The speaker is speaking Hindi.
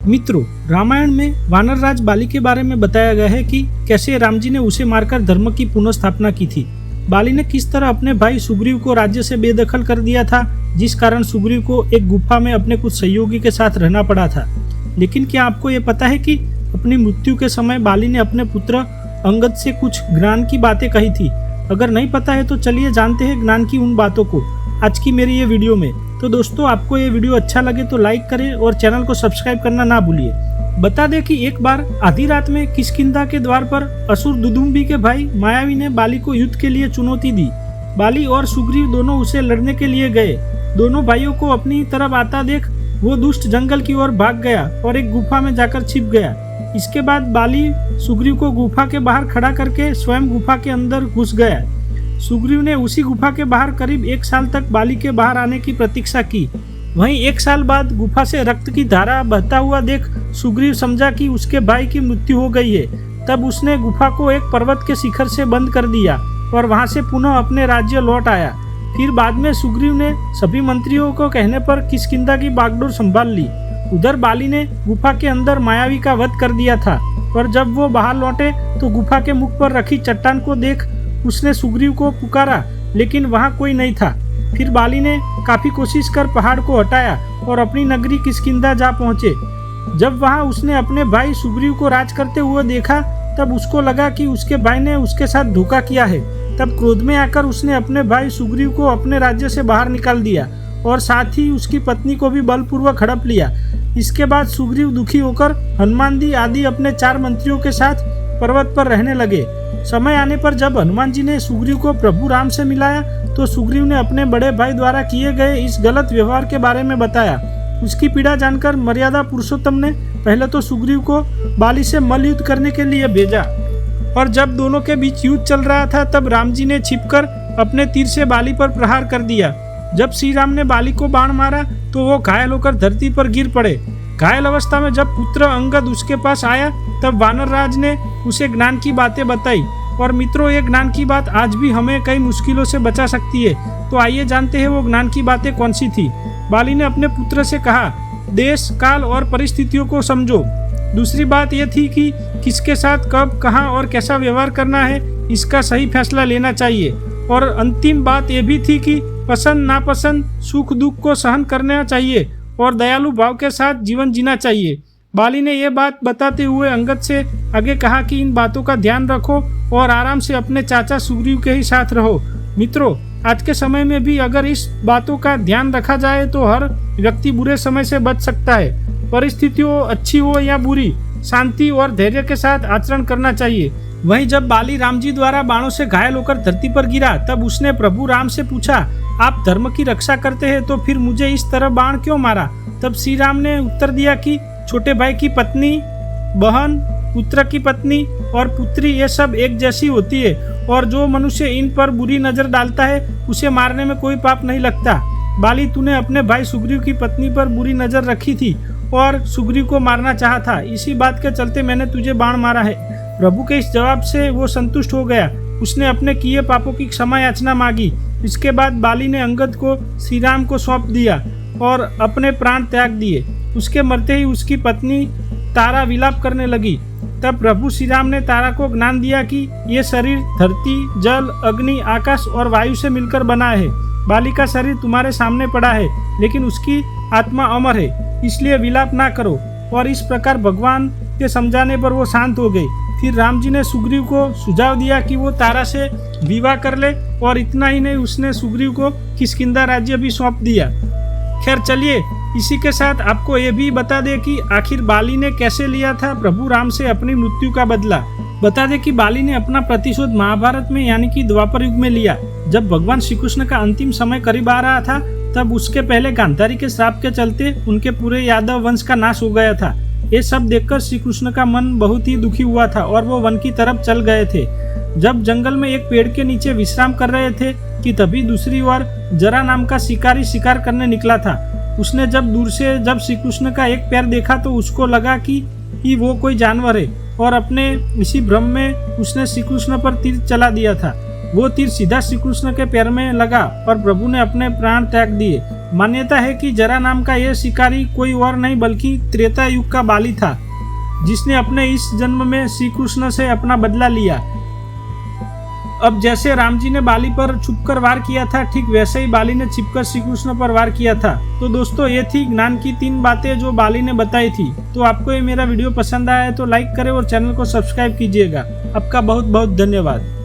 मित्रों, रामायण में वानर राज बाली के बारे में बताया गया है कि कैसे राम जी ने उसे मारकर धर्म की पुनर्स्थापना की थी। बाली ने किस तरह अपने भाई सुग्रीव को राज्य से बेदखल कर दिया था, जिस कारण सुग्रीव को एक गुफा में अपने कुछ सहयोगी के साथ रहना पड़ा था। लेकिन क्या आपको ये पता है कि अपनी मृत्यु के समय बाली ने अपने पुत्र अंगद से कुछ ज्ञान की बातें कही थी? अगर नहीं पता है तो चलिए जानते हैं ज्ञान की उन बातों को आज की मेरी ये वीडियो में। तो दोस्तों, आपको ये वीडियो अच्छा लगे तो लाइक करें और चैनल को सब्सक्राइब करना ना भूलिए। बता दें कि एक बार आधी रात में किष्किंधा के द्वार पर असुर दुदुम्बी के भाई मायावी ने बाली को युद्ध के लिए चुनौती दी। बाली और सुग्रीव दोनों उसे लड़ने के लिए गए। दोनों भाइयों को अपनी तरफ आता देख वो दुष्ट जंगल की ओर भाग गया और एक गुफा में जाकर छिप गया। इसके बाद बाली सुग्रीव को गुफा के बाहर खड़ा करके स्वयं गुफा के अंदर घुस गया। सुग्रीव ने उसी गुफा के बाहर करीब 1 साल तक बाली के बाहर आने की प्रतीक्षा की। वहीं 1 साल बाद गुफा से रक्त की धारा बहता हुआ देख सुग्रीव समझा कि उसके भाई की मृत्यु हो गई है। तब उसने गुफा को एक पर्वत के शिखर से बंद कर दिया और वहां से पुनः अपने राज्य लौट आया। फिर बाद में सुग्रीव ने सभी मंत्रियों को कहने पर किष्किंधा की बागडोर संभाल ली। उधर बाली ने गुफा के अंदर मायावी का वध कर दिया था और जब वो बाहर लौटे तो गुफा के मुख पर रखी चट्टान को देख उसने सुग्रीव को पुकारा, लेकिन वहां कोई नहीं था। फिर बाली ने काफी कोशिश कर पहाड़ को हटाया और अपनी नगरी किष्किंधा जा पहुंचे। जब वहां उसने अपने भाई सुग्रीव को राज करते हुए देखा तब उसको लगा कि उसके भाई ने उसके साथ धोखा किया है। तब क्रोध में आकर उसने अपने भाई सुग्रीव को अपने राज्य से बाहर निकाल दिया और साथ ही उसकी पत्नी को भी बलपूर्वक हड़प लिया। इसके बाद सुग्रीव दुखी होकर हनुमान जी आदि अपने 4 मंत्रियों के साथ पर्वत पर रहने लगे। समय आने पर जब हनुमान जी ने सुग्रीव को प्रभु राम से मिलाया तो सुग्रीव ने अपने बड़े भाई द्वारा किए गए इस गलत व्यवहार के बारे में बताया। उसकी पीड़ा जानकर मर्यादा पुरुषोत्तम ने पहले तो सुग्रीव को बाली से मल्ल युद्ध करने के लिए भेजा और जब दोनों के बीच युद्ध चल रहा था तब राम जी ने छिपकर अपने तीर से बाली पर प्रहार कर दिया। जब श्री राम ने बाली को बाण मारा तो वो घायल होकर धरती पर गिर पड़े। घायल अवस्था में जब पुत्र अंगद उसके पास आया तब वानर राज ने उसे ज्ञान की बातें बताई। और मित्रों, ये ज्ञान की बात आज भी हमें कई मुश्किलों से बचा सकती है। तो आइए जानते हैं वो ज्ञान की बातें कौन सी थी। बाली ने अपने पुत्र से कहा, देश काल और परिस्थितियों को समझो। दूसरी बात यह थी कि किसके साथ कब कहाँ और कैसा व्यवहार करना है, इसका सही फैसला लेना चाहिए। और अंतिम बात यह भी थी कि पसंद नापसंद सुख दुख को सहन करना चाहिए और दयालु भाव के साथ जीवन जीना चाहिए। बाली ने यह बात बताते हुए अंगद से आगे कहा कि इन बातों का ध्यान रखो और आराम से अपने चाचा सुग्रीव के ही साथ रहो। मित्रों, आज के समय में भी अगर इस बातों का ध्यान रखा जाए तो हर व्यक्ति बुरे समय से बच सकता है। परिस्थितियों अच्छी हो या बुरी, शांति और धैर्य के साथ आचरण करना चाहिए। वहीं जब बाली राम जी द्वारा बाणों से घायल होकर धरती पर गिरा तब उसने प्रभु राम से पूछा, आप धर्म की रक्षा करते हैं तो फिर मुझे इस तरह बाण क्यों मारा? तब श्री राम ने उत्तर दिया कि छोटे भाई की पत्नी, बहन, पुत्र की पत्नी और पुत्री ये सब एक जैसी होती है और जो मनुष्य इन पर बुरी नजर डालता है उसे मारने में कोई पाप नहीं लगता। बाली, तूने अपने भाई सुग्रीव की पत्नी पर बुरी नजर रखी थी और सुग्रीव को मारना चाहा था, इसी बात के चलते मैंने तुझे बाण मारा है। प्रभु के इस जवाब से वो संतुष्ट हो गया। उसने अपने किए पापों की क्षमा याचना मांगी। इसके बाद बाली ने अंगद को श्री राम को सौंप दिया और अपने प्राण त्याग दिए। उसके मरते ही उसकी पत्नी तारा विलाप करने लगी। तब प्रभु श्री राम ने तारा को ज्ञान दिया कि ये शरीर धरती, जल, अग्नि, आकाश और वायु से मिलकर बना है। बाली का शरीर तुम्हारे सामने पड़ा है लेकिन उसकी आत्मा अमर है, इसलिए विलाप ना करो। और इस प्रकार भगवान के समझाने पर वो शांत हो गई। फिर राम जी ने सुग्रीव को सुझाव दिया कि वो तारा से विवाह कर ले और इतना ही नहीं, उसने सुग्रीव को किष्किंधा राज्य भी सौंप दिया। खैर चलिए, इसी के साथ आपको ये भी बता दें कि आखिर बाली ने कैसे लिया था प्रभु राम से अपनी मृत्यु का बदला। बता दें कि बाली ने अपना प्रतिशोध महाभारत में यानी कि द्वापर युग में लिया। जब भगवान श्री कृष्ण का अंतिम समय करीब आ रहा था तब उसके पहले गांधारी के श्राप के चलते उनके पूरे यादव वंश का नाश हो गया था। ये सब देखकर श्री कृष्ण का मन बहुत ही दुखी हुआ था और वो वन की तरफ चल गए थे। जब जंगल में एक पेड़ के नीचे विश्राम कर रहे थे कि तभी दूसरी ओर जरा नाम का शिकारी शिकार करने निकला था। उसने जब दूर से जब श्री कृष्ण का एक पैर देखा तो उसको लगा कि वो कोई जानवर है और अपने इसी भ्रम में उसने श्री कृष्ण पर तीर चला दिया था। वो तीर सीधा श्री कृष्ण के पैर में लगा और प्रभु ने अपने प्राण त्याग दिए। मान्यता है कि जरा नाम का यह शिकारी कोई और नहीं बल्कि त्रेता युग का बाली था, जिसने अपने इस जन्म में श्री कृष्ण से अपना बदला लिया। अब जैसे राम जी ने बाली पर छुपकर वार किया था, ठीक वैसे ही बाली ने छिपकर श्री कृष्ण पर वार किया था। तो दोस्तों, ये थी ज्ञान की 3 बातें जो बाली ने बताई थी। तो आपको ये मेरा वीडियो पसंद आया है तो लाइक करें और चैनल को सब्सक्राइब कीजिएगा। आपका बहुत बहुत धन्यवाद।